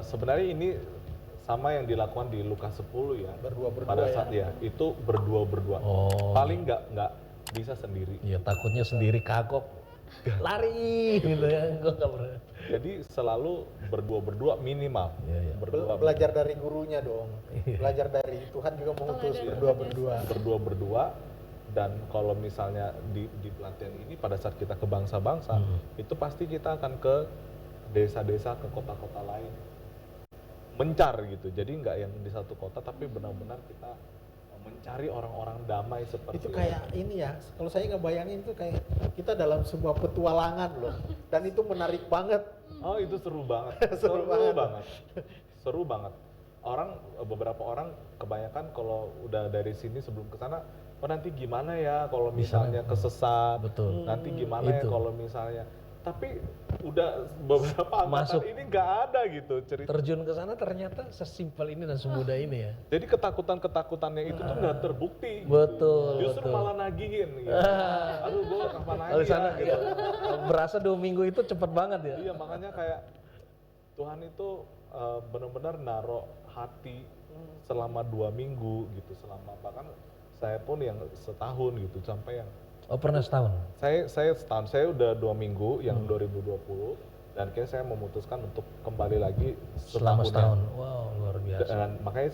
Sebenarnya ini sama yang dilakukan di Lukas 10 ya. Berdua-berdua pada saat ya, itu berdua-berdua. Oh. Paling nggak bisa sendiri. Iya, takutnya sendiri kagok. Lari gitu ya. Gua nggak pernah. Jadi selalu berdua-berdua minimal. Iya. Belajar dari gurunya dong. Belajar dari Tuhan juga mengutus berdua-berdua. Berdua-berdua. Dan kalau misalnya di pelatihan ini pada saat kita ke bangsa-bangsa, itu pasti kita akan ke desa-desa, ke kota-kota lain. Mencar gitu. Jadi nggak yang di satu kota, tapi benar-benar kita mencari orang-orang damai seperti Itu kayak ini ya, kalau saya ngebayangin itu kayak kita dalam sebuah petualangan loh. Dan itu menarik banget. Oh, itu seru banget. Seru banget. Beberapa orang kebanyakan kalau udah dari sini sebelum ke sana, nanti gimana ya kalau misalnya kesesat. Betul. Nanti gimana ya kalau misalnya. Tapi udah beberapa angkatan ini nggak ada gitu cerita. Terjun ke sana ternyata sesimpel ini dan semudah ini ya. Jadi ketakutan-ketakutannya itu tuh nggak terbukti. Betul. Gitu. Justru malah nagihin. Gitu. Aduh, gue kapan lagi Kalau sana gitu. berasa 2 minggu itu cepet banget ya. Iya, makanya kayak Tuhan itu benar-benar naruh hati selama 2 minggu gitu, bahkan saya pun yang setahun gitu, sampai yang Pernah setahun? Saya setahun, saya udah 2 minggu yang 2020, dan kayaknya saya memutuskan untuk kembali lagi Selama setahun. Wow, luar biasa. Dan makanya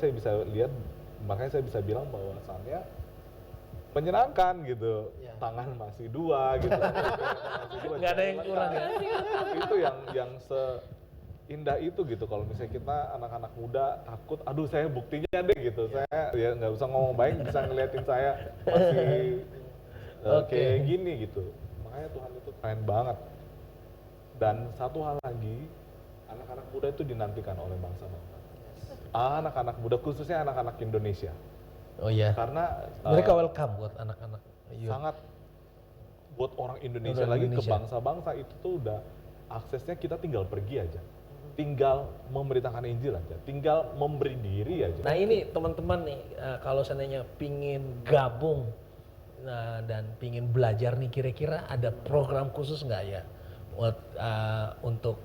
saya bisa bilang bahwasannya menyenangkan gitu. Ya. Tangan masih 2 gitu. Nggak ada yang kurang ya. Itu yang seindah itu gitu. Kalau misalnya kita anak-anak muda takut, aduh saya buktinya deh gitu. Saya ya nggak usah ngomong baik, bisa ngeliatin saya masih kayak gini gitu. Makanya Tuhan itu keren banget. Dan satu hal lagi, anak-anak muda itu dinantikan oleh bangsa-bangsa. Anak-anak muda, khususnya anak-anak Indonesia. Oh iya. Karena Mereka welcome buat anak-anak. sangat buat orang Indonesia lagi ke bangsa-bangsa itu tuh udah aksesnya kita tinggal pergi aja. tinggal memberitakan Injil aja, tinggal memberi diri aja. Nah ini teman-teman nih, kalau seandainya pingin gabung dan pingin belajar nih, kira-kira ada program khusus nggak ya untuk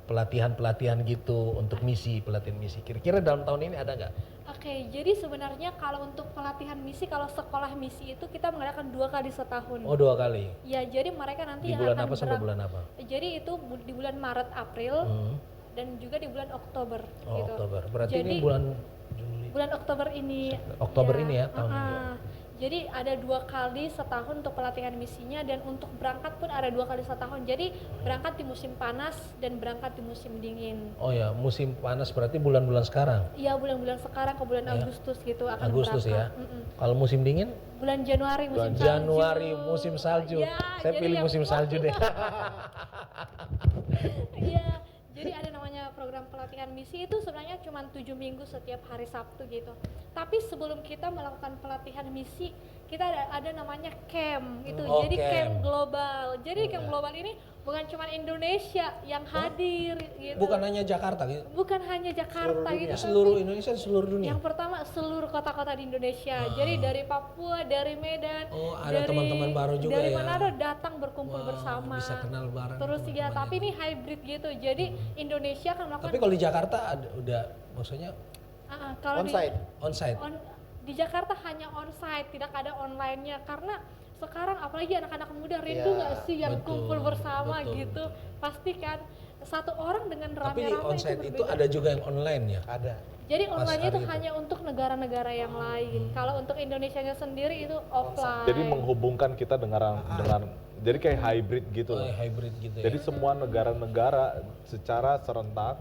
pelatihan-pelatihan gitu, untuk pelatihan misi? Kira-kira dalam tahun ini ada nggak? Oke, jadi sebenarnya kalau untuk pelatihan misi, kalau sekolah misi itu kita mengadakan 2 kali setahun. Oh 2 kali. Ya, jadi mereka nanti Di yang bulan akan apa sampai bulan apa? Jadi itu di bulan Maret, April, dan juga di bulan Oktober. Oh gitu. Oktober. Berarti Jadi, ini bulan Juli. bulan Oktober ini. Oktober ini ya, tahun ini. Jadi ada 2 kali setahun untuk pelatihan misinya, dan untuk berangkat pun ada 2 kali setahun. Jadi berangkat di musim panas dan berangkat di musim dingin. Oh ya, musim panas berarti bulan-bulan sekarang. Iya, bulan-bulan sekarang ke bulan Ya. Agustus gitu akan Agustus ya. berangkat. Kalau musim dingin? Bulan Januari musim salju. Januari musim salju. Ya, Saya jadi pilih yang- musim salju deh. Iya, jadi ada namanya program pelatihan misi itu sebenarnya cuma 7 minggu setiap hari Sabtu gitu. Tapi sebelum kita melakukan pelatihan misi, kita ada namanya camp itu. Oh, Jadi camp. camp global. Jadi camp global ini bukan cuma Indonesia yang hadir gitu. Bukan hanya Jakarta gitu. Bukan hanya Jakarta gitu. Seluruh tapi Indonesia, seluruh dunia. yang pertama seluruh kota-kota di Indonesia. Jadi dari Papua, dari Medan, Oh, ada teman-teman baru juga dari ya. Manado datang berkumpul Wow, bersama. bisa kenal bareng Terus ya, teman-teman tapi yang- ini hybrid gitu. Jadi Indonesia akan melakukan Tapi kalau di Jakarta udah maksudnya kalau Onsite. onsite. di Jakarta hanya onsite, tidak ada online-nya karena sekarang apalagi anak-anak muda rindu Ya, nggak sih yang betul, kumpul bersama betul, gitu. Pasti kan satu orang dengan Tapi rame-rame onsite itu berbeda. ada juga yang online ya. Ada. Jadi pas online itu hari itu. hanya untuk negara-negara yang lain. Kalau untuk Indonesianya sendiri itu offline. Jadi menghubungkan kita dengan jadi kayak hybrid gitu Oh, loh. hybrid gitu ya. Jadi semua negara-negara secara serentak,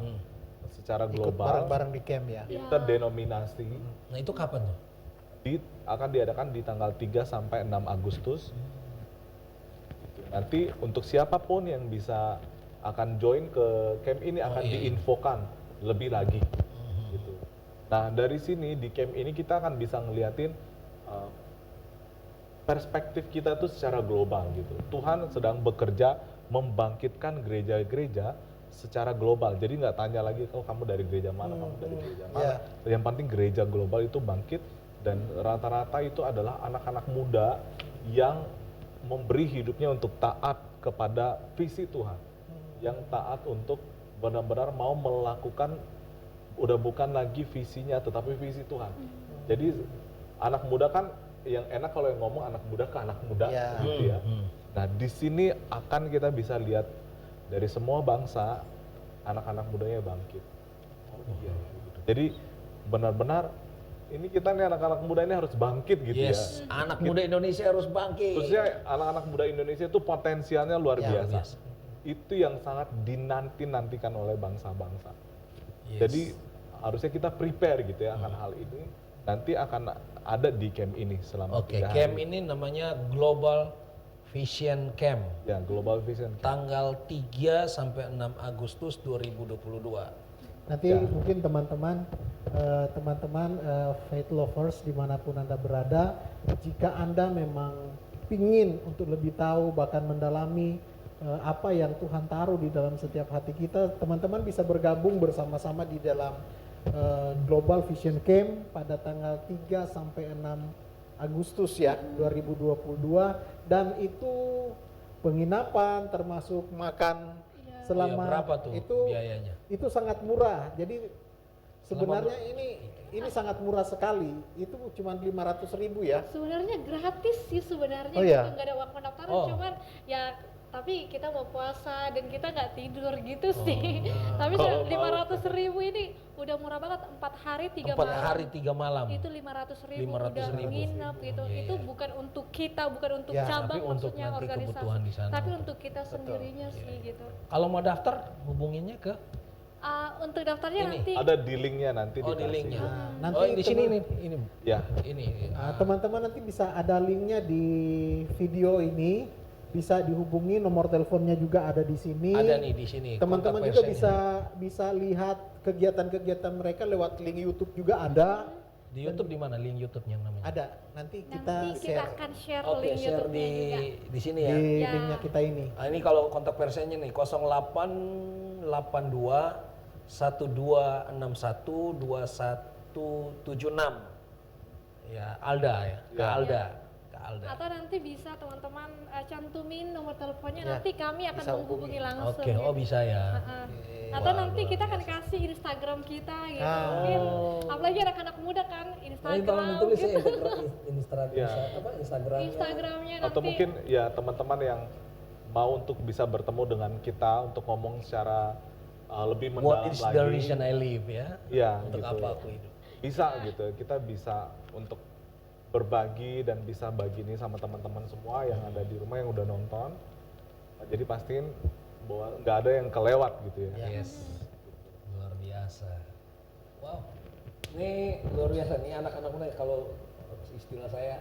secara Ikut global, bareng-bareng di camp ya. kita denominasi Nah itu kapan tuh? akan diadakan di tanggal 3 sampai 6 Agustus. Nanti untuk siapapun yang bisa akan join ke camp ini akan iya. diinfokan lebih lagi. Gitu. Nah dari sini di camp ini kita akan bisa ngeliatin perspektif kita tuh secara global gitu. Tuhan sedang bekerja membangkitkan gereja-gereja secara global. Jadi nggak tanya lagi kalau kamu dari gereja mana, kamu dari gereja mana. Yang penting gereja global itu bangkit dan rata-rata itu adalah anak-anak muda yang memberi hidupnya untuk taat kepada visi Tuhan. Yang taat untuk benar-benar mau melakukan udah bukan lagi visinya tetapi visi Tuhan. Jadi anak muda kan yang enak kalau yang ngomong anak muda ke anak muda Ya. gitu ya. Nah, di sini akan kita bisa lihat dari semua bangsa anak-anak mudanya bangkit. Oh iya. Jadi benar-benar ini kita nih anak-anak muda ini harus bangkit gitu Yes, ya. anak muda Indonesia harus bangkit. Khususnya anak-anak muda Indonesia itu potensialnya luar Ya, biasa. Itu yang sangat dinanti-nantikan oleh bangsa-bangsa. Yes. Jadi harusnya kita prepare gitu ya akan hal ini. Nanti akan ada di camp ini selama Oke, 3 hari. camp ini namanya Global Vision Camp. Ya, Global Vision Camp. Tanggal 3 sampai 6 Agustus 2022. Nanti Ya. mungkin teman-teman faith lovers dimanapun Anda berada, jika Anda memang pingin untuk lebih tahu bahkan mendalami apa yang Tuhan taruh di dalam setiap hati kita, teman-teman bisa bergabung bersama-sama di dalam Global Vision Camp pada tanggal 3 sampai 6 Agustus ya 2022, dan itu penginapan termasuk makan selama Iya, berapa tuh itu biayanya? itu sangat murah. Jadi sebenarnya ini sangat murah sekali. Itu cuma 500.000 ya. Sebenarnya gratis sih sebenarnya, Oh, iya? gitu, nggak ada uang pendaftaran, Oh. cuman ya tapi kita mau puasa dan kita nggak tidur gitu Oh, sih. Tapi Kalau 500.000 ini udah murah banget, 4 hari 3 4 malam. hari 3 malam. Itu 500.000 500.000. udah nginep gitu. Iya, Itu iya. bukan untuk kita, bukan untuk Ya, cabang tapi untuk maksudnya nanti organisasi, kebutuhan di sana. tapi untuk kita sendirinya sih gitu. Kalau mau daftar hubunginnya ke Untuk daftarnya Ini. nanti Ada di linknya nanti di dikasih. linknya. Nanti Oh, di sini teman- ini Ya. ini. Teman-teman nanti bisa ada linknya di video ini, bisa dihubungi, nomor teleponnya juga ada di sini. Ada nih di sini. Teman-teman kontak juga personnya. bisa lihat kegiatan-kegiatan mereka lewat link YouTube juga ada. Di YouTube di mana link YouTube-nya namanya? Ada. Nanti kita nanti kita share akan share Oke, link share YouTube-nya juga. di sini di ya. Ya. linknya kita ini. Nah, ini kalau kontak personnya nih 0882 12612176. Ya, Alda ya. Kak Ya. Alda. Kak Alda. Atau nanti bisa teman-teman cantumin nomor teleponnya, Ya, nanti kami akan bisa menghubungi langsung. Oke, oh bisa ya. Heeh. Oke. Atau Wah, nanti luar kita akan biasa. kasih Instagram kita gitu. Ah. Mungkin apalagi anak-anak muda kan Nanti Instagram tolong ditulis ya gitu. Instagramnya. Ya. Instagramnya. Instagramnya nanti. Atau mungkin ya teman-teman yang mau untuk bisa bertemu dengan kita untuk ngomong secara lebih mendalam What is lagi. the reason I live ya? Ya, Untuk gitu. apa aku hidup? Bisa gitu, kita bisa untuk berbagi dan bisa bagi ini sama teman-teman semua yang ada di rumah yang udah nonton. Jadi pastiin bahwa nggak ada yang kelewat gitu ya. Yes. Luar biasa. Wow. Ini luar biasa nih anak-anak muda, kalau istilah saya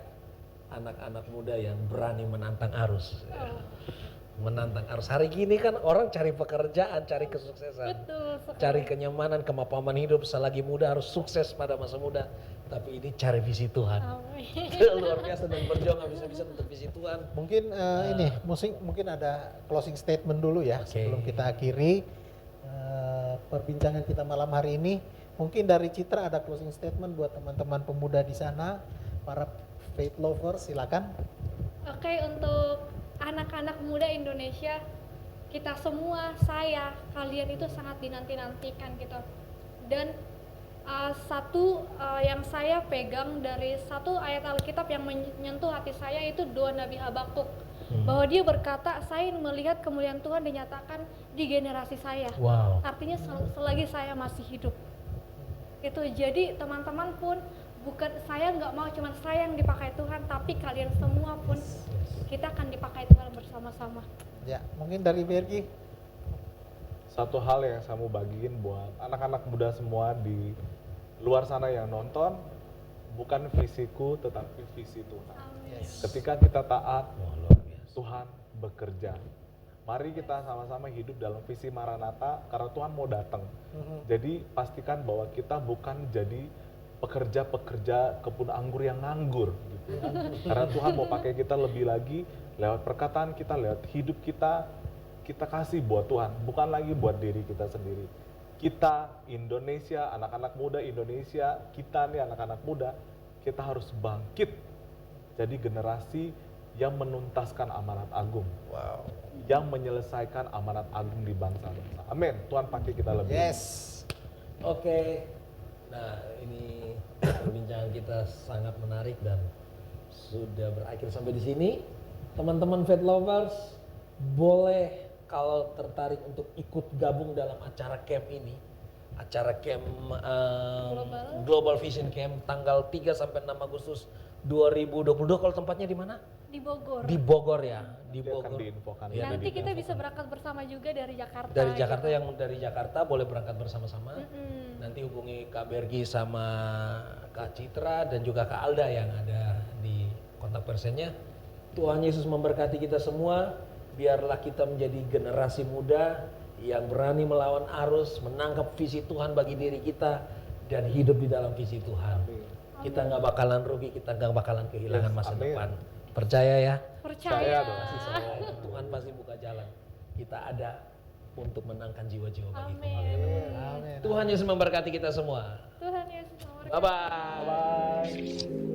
anak-anak muda yang berani menantang arus. Ya. Menantang arus. Hari gini kan orang cari pekerjaan, cari kesuksesan. Betul sekali. Cari kenyamanan, kemapanan hidup. Selagi muda harus sukses pada masa muda. Tapi ini cari visi Tuhan. Amin. Luar biasa dan berjuang habis-habisan untuk visi Tuhan. Mungkin ini mungkin ada closing statement dulu ya Oke. sebelum kita akhiri perbincangan kita malam hari ini. Mungkin dari Citra ada closing statement buat teman-teman pemuda di sana, para faith lovers, silakan. Oke, untuk anak-anak muda Indonesia, kita semua, saya, kalian itu sangat dinanti-nantikan gitu. Dan satu yang saya pegang dari satu ayat Alkitab yang menyentuh hati saya itu doa Nabi Habakuk. Bahwa dia berkata, saya ingin melihat kemuliaan Tuhan dinyatakan di generasi saya. Wow. Artinya selagi saya masih hidup. Itu jadi teman-teman pun bukan saya nggak mau cuman saya yang dipakai Tuhan, tapi kalian semua pun kita akan dipakai Tuhan bersama-sama. Ya, mungkin dari Bergi. Satu hal yang saya mau bagiin buat anak-anak muda semua di luar sana yang nonton, bukan visiku tetapi visi Tuhan. Amin. Ketika kita taat, Wah, luar biasa. Tuhan bekerja. Mari kita sama-sama hidup dalam visi Maranatha karena Tuhan mau datang. Jadi pastikan bahwa kita bukan jadi pekerja-pekerja kebun anggur yang nganggur gitu ya. Karena Tuhan mau pakai kita lebih lagi lewat perkataan kita, lewat hidup kita kasih buat Tuhan, bukan lagi buat diri kita sendiri. Kita Indonesia, anak-anak muda Indonesia, kita nih anak-anak muda, kita harus bangkit jadi generasi yang menuntaskan amanat agung. Wow. Yang menyelesaikan amanat agung di bangsa-bangsa. Amin. Tuhan pakai kita lebih. Yes. Oke, nah ini perbincangan kita sangat menarik dan sudah berakhir sampai di sini. Teman-teman faith lovers, boleh kalau tertarik untuk ikut gabung dalam acara camp ini, acara camp Global Vision Camp tanggal 3 sampai 6 Agustus 2022. Kalau tempatnya di mana? Di Bogor. Di Bogor ya, di Nanti akan Bogor. diinfokan. Ya, Nanti kita bisa berangkat bersama juga dari Jakarta. Dari Jakarta, gitu. yang dari Jakarta boleh berangkat bersama-sama. Nanti hubungi Kak Bergi sama Kak Citra dan juga Kak Alda yang ada di kontak personnya. Tuhan Yesus memberkati kita semua. Biarlah kita menjadi generasi muda yang berani melawan arus, menangkap visi Tuhan bagi diri kita dan hidup di dalam visi Tuhan. Kita nggak bakalan rugi, kita nggak bakalan kehilangan Yes, masa amin. depan. Percaya ya? Percaya. dong. Tuhan pasti buka jalan. Kita ada untuk menangkan jiwa-jiwa bagi Amin. kemuliaan nama Tuhan. Amin. Tuhan Yesus memberkati kita semua. Tuhan Yesus memberkati. Bye-bye. Bye.